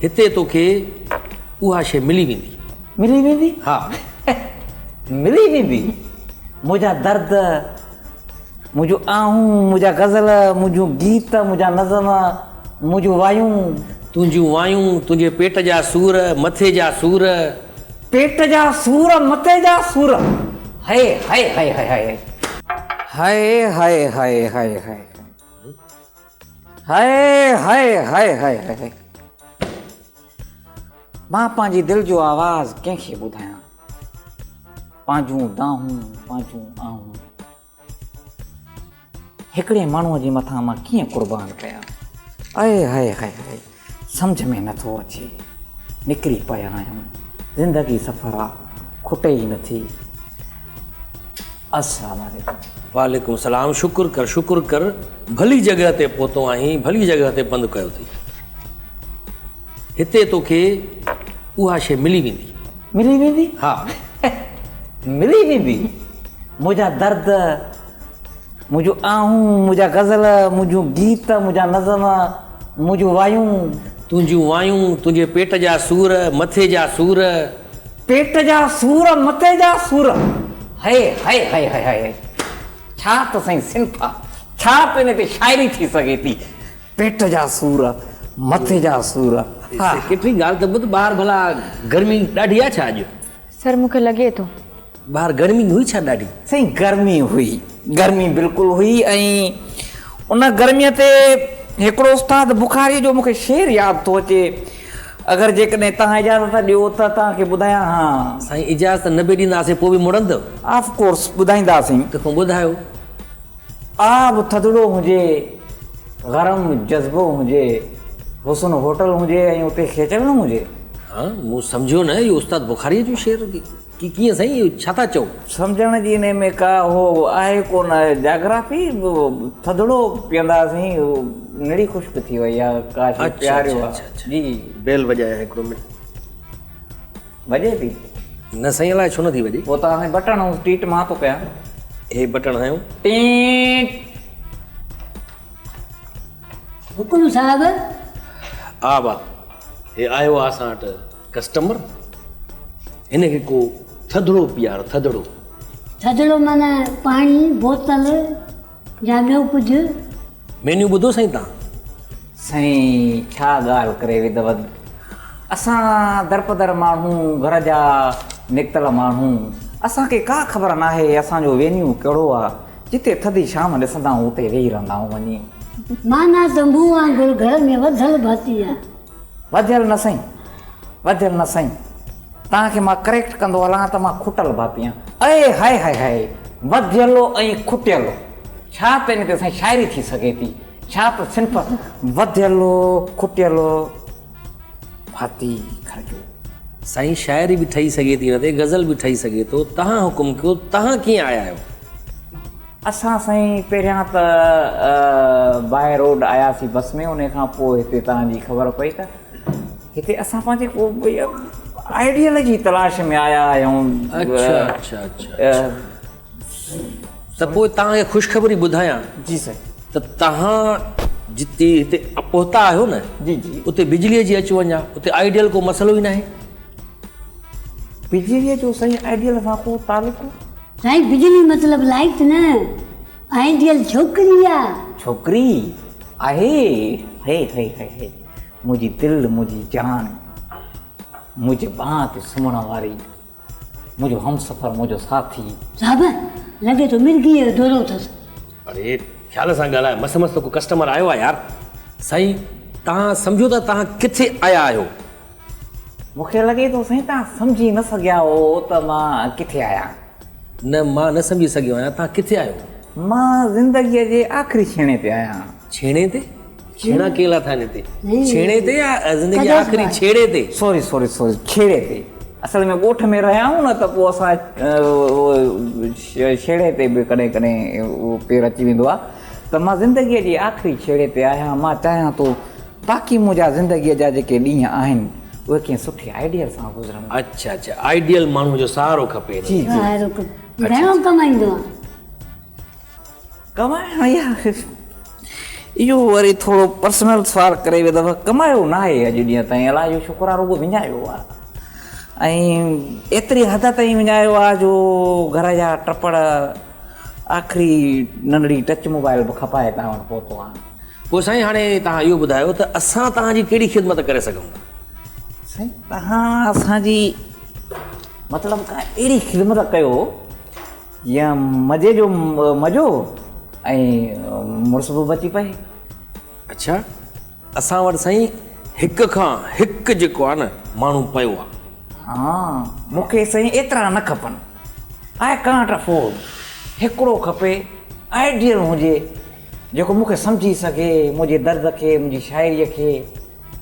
हिते तोखे उहा शइ मिली वेंदी। मिली वेंदी? हा। मिली वेंदी। मुंहिंजा दर्द, मुंहिंजो आहूं, मुंहिंजा गज़ल, मुंहिंजो गीत, मुंहिंजा नज़म, मुंहिंजूं वायूं, तुंहिंजूं वायूं, तुंहिंजे पेट जा सूर, मथे जा सूर। पेट जा सूर, मथे जा सूर। हाय हाय हाय हाय हाय हाय हाय हाय हाय हाय हाय हाय हाय हाय हाय। मां पंहिंजी दिलि जो आवाज़ कंहिंखे ॿुधायां, पंहिंजूं दाहूं, पंहिंजूं आहूं हिकिड़े माण्हूअ जे मथां मां कीअं क़ुर्बान कयां। आए हाय हाय हाय, सम्झ में नथो अचे। निकिरी पिया आहियूं, ज़िंदगी सफ़र आहे, खुटे ई नथी। अस्सलाम वालेकुम। वालेकुम सलाम। शुक्र कर भली जॻह ते पहुतो आहीं, भली जॻह ते पंधु कयो अथई। हिते तोखे उहा शइ मिली वेंदी। मिली वेंदी? हा। मिली वेंदी। मुंहिंजा दर्द, मुंहिंजो आहूं, मुंहिंजा गज़ल, मुंहिंजूं गीत, मुंहिंजा नज़म, मुंहिंजूं वायूं, तुंहिंजूं वायूं, तुंहिंजे पेट जा सूर, मथे जा सूर। पेट जा सूर, मथे जा सूर। हाय हाय हाय हाय हाय। छा त साईं सिंफ आहे, छा त हिन ते शाइरी थी सघे थी। पेट जा सूर, मथे जा सूर। केतिरी ॻाल्हि त ॿुध। ॿाहिरि भला गर्मी ॾाढी आहे छा अॼु? सर मूंखे लॻे थो ॿाहिरि गर्मी हुई छा ॾाढी? साईं गर्मी हुई, गर्मी बिल्कुलु हुई। ऐं उन गर्मीअ ते हिकिड़ो उस्ताद बुखारी जो मूंखे शेर यादि थो अचे। अगरि जेकॾहिं तव्हां इजाज़त ॾियो त तव्हांखे ॿुधायां। हा साईं, इजाज़त न बि ॾींदासीं पोइ बि मुड़ंदव? ऑफकोर्स ॿुधाईंदासीं। तंहिंखां ॿुधायो। आब थधिड़ो हुजे, गरम जज़्बो हुजे, हुसन होटल हुजे ऐं उते खेचल न हुजे। हा, मूं सम्झो न इहो उस्ताद बुखारीअ जो शेर की कीअं साईं, इहो छा था चओ? सम्झण जी इन में का हो आहे कोन जाग्राफी। थधिड़ो पीअंदासीं, निड़ी खुश्क थी वई आहे। काश प्यारियो आहे जी। बेल वॼाया हिकिड़ो मिनट। वॼे थी? न साईं, अलाए छो नथी वॼे। पोइ तव्हां बटण ऐं टीट मां थो कयां। हे बटण हयो। टीट। हुकुम साहब। हा बा, हे आयो आहे असां वटि कस्टमर। हिनखे को थधिड़ो पीआर। थधिड़ो? थधिड़ो माना पाणी, बोतल या ॿियो कुझु? मेन्यू ॿुधो साईं तव्हां? साईं छा ॻाल्हि करे विधव। असां दरपदर माण्हू, घर जा निकितल माण्हू, असांखे का ख़बर नाहे असांजो वेन्यू कहिड़ो आहे। जिते थधी शाम ॾिसंदा आहियूं उते वेही रहंदा आहियूं वञी। माना त मूं वांगुरु घर में वधियल भाती आहे। वधियल न साईं, वधियल न साईं। तव्हांखे मां करेक्ट कंदो हलां त मां खुटल भाती आहियां। अए हाय हाय हाय, वधियलो ऐं खुटियलो, छा त हिन ते साईं शाइरी थी सघे थी। छा त सिंफ वधियलो खुटियलो भाती घर जो। साईं, शाइरी बि ठही सघे थी, न ते गज़ल बि ठही सघे थो। तव्हां हुकुम कयो, तव्हां कीअं आया आहियो? असां साईं पहिरियां त बाय रोड आयासीं बस में, उन खां पोइ हिते तव्हांजी ख़बर पई त हिते असां पंहिंजे को आइडियल जी तलाश में आया आहियूं। अच्छा अच्छा अच्छा। त पोइ तव्हांखे ख़ुशख़बरी ॿुधायां। जी साईं। त तव्हां जिते हिते पहुता आहियो न, जी जी, उते बिजलीअ जी अच वञा, उते आइडियल को मसइलो ई न आहे। बिजलीअ जो साईं आइडियल सां को तालुक़ु? साईं बिजली मतिलबु लाइट न, आइडियल छोकिरी आहे। छोकिरी आहे? हे हे हे हे, मुंहिंजी दिलि, मुंहिंजी जान, मुंहिंजे बांह ते सुम्हण वारी, मुंहिंजो हमसफ़र, मुंहिंजो साथी। साहब लॻे थो मिर्गीअ जो दौरो अथसि। अरे ख़्याल सां ॻाल्हाए, मस्त मस्त को कस्टमर आयो आहे यार। साईं, तव्हां सम्झो था तव्हां किथे आया आहियो? मूंखे लॻे थो साईं तव्हां सम्झी न सघिया हो त मां किथे आहियां। न, मां न सम्झी सघियो आहियां। तव्हां किथे आहियो? मां ज़िंदगीअ जे आख़िरी छेणे ते आहियां। छेणे ते? छेड़ा केला था हिन ते? छेणे ते या ज़िंदगी आख़िरी छेड़े ते? सॉरी सॉरी सॉरी, छेड़े ते। असल में ॻोठ में रहिया आहियूं न, त पोइ असां छेड़े ते बि कॾहिं कॾहिं उहो पेर अची वेंदो आहे। त मां ज़िंदगीअ जी आख़िरी छेड़े ते आहियां। मां चाहियां थो बाक़ी मुंहिंजा ज़िंदगीअ जा जेके ॾींहं आहिनि उहे कीअं सुठे आइडियल सां गुज़रनि। अच्छा अच्छा, आइडियल माण्हू जो सहारो खपे। जी जी। घणो कमाईंदो आहे? कमाइण यार इहो वरी थोरो पर्सनल सवाल करे वियो अथव। कमायो न आहे अॼु ॾींहं ताईं, अलाह जो शुक्र आहे रुॻो विञायो आहे ऐं एतिरी हद ताईं विञायो आहे जो घर जा टपड़ आख़िरी नंढड़ी टच मोबाइल बि खपाए तव्हां वटि पहुतो आहे। पोइ साईं हाणे तव्हां इहो ॿुधायो त असां तव्हांजी कहिड़ी ख़िदमत करे सघूं था? साईं तव्हां असांजी मतिलबु का अहिड़ी ख़िदमत कयो या मज़े जो मज़ो ऐं मुड़ुस बि बची पए। अच्छा, असां वटि साईं हिक खां हिकु जेको आहे न माण्हू पियो आहे। हा मूंखे साईं एतिरा न खपनि, आई कांट अफोर्ड, हिकिड़ो खपे आइडियल हुजे जेको मूंखे सम्झी सघे, मुंहिंजे दर्द खे, मुंहिंजी शाइरीअ खे